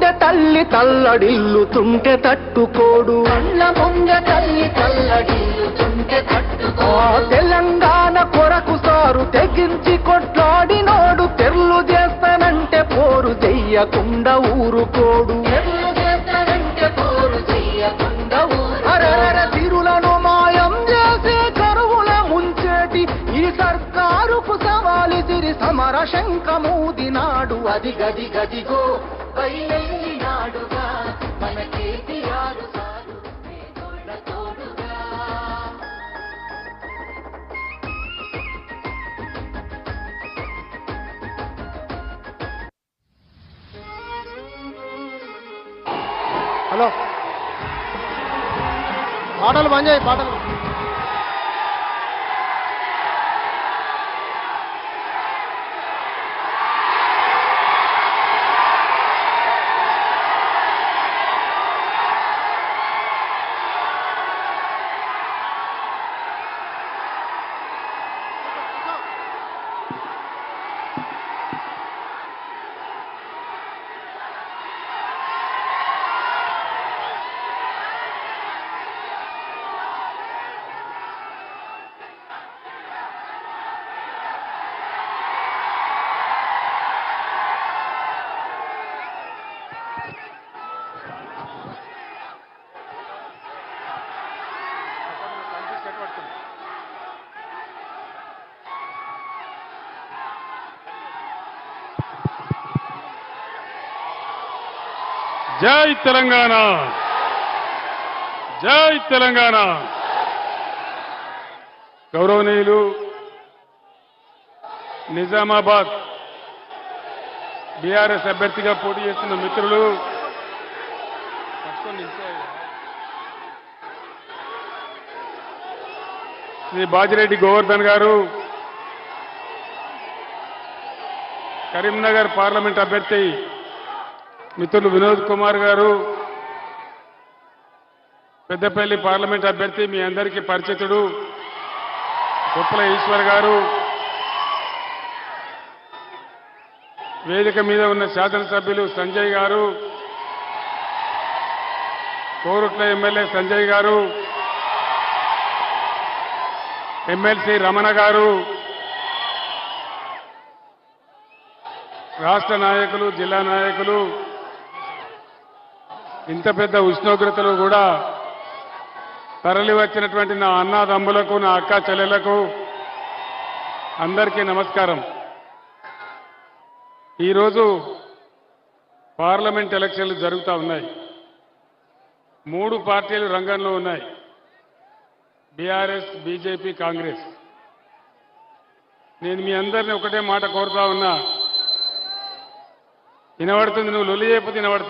ముందె తల్లి తల్లడిల్లుతుంటే తట్టుకోడు, కళ్ళ ముందె తల్లి తల్లడిల్లుతుంటే తట్టుకోడు. తెలంగాణ కొరకు సారు తెగించి కొట్లాడినోడు, తెర్లు చేస్తానంటే పోరు చెయ్యకుండా ఊరుకోడు. తెర్లు చేస్తానంటే పోరు చెయ్యకుండా అరర తిరులను మాయం చేసి కరువుల ముంచేటి ఈ సర్కారుకు సవాలి సిరి సమర శంఖమూదినాడు. అది గది గదిగో బయలెల్లినాడుగా మన కేసీఆర్ సారు పేదోళ్ళ తోడుగా. హలో, పాటలు బంద్ చేయి, పాటలు. జై తెలంగాణ, జై తెలంగాణ. గౌరవనీయులు నిజామాబాద్ బీఆర్ఎస్ అభ్యర్థిగా పోటీ చేస్తున్న మిత్రులు, శ్రీ బాజిరెడ్డి గోవర్ధన్ గారు, కరీంనగర్ పార్లమెంట్ అభ్యర్థి మిత్రులు వినోద్ కుమార్ గారు, పెద్దపల్లి పార్లమెంట్ అభ్యర్థి మీ అందరికీ పరిచితుడు కొప్పుల ఈశ్వర్ గారు, వేదిక మీద ఉన్న శాసనసభ్యులు సంజయ్ గారు, కోరుట్ల ఎమ్మెల్యే సంజయ్ గారు, ఎమ్మెల్సీ రమణ గారు, రాష్ట్ర నాయకులు, జిల్లా నాయకులు, ఇంత పెద్ద ఉష్ణోగ్రతలు కూడా తరలి వచ్చినటువంటి నా అన్నదమ్ములకు, నా అక్క చెల్లెలకు అందరికీ నమస్కారం. ఈరోజు పార్లమెంట్ ఎలక్షన్లు జరుగుతూ ఉన్నాయి. 3 పార్టీలు రంగంలో ఉన్నాయి, బీఆర్ఎస్, బీజేపీ, కాంగ్రెస్. నేను మీ అందరినీ ఒకటే మాట కోరుతా ఉన్నా, వినబడుతుంది, నువ్వు లొల్లి చేయకపోతే వినబడుతుంది.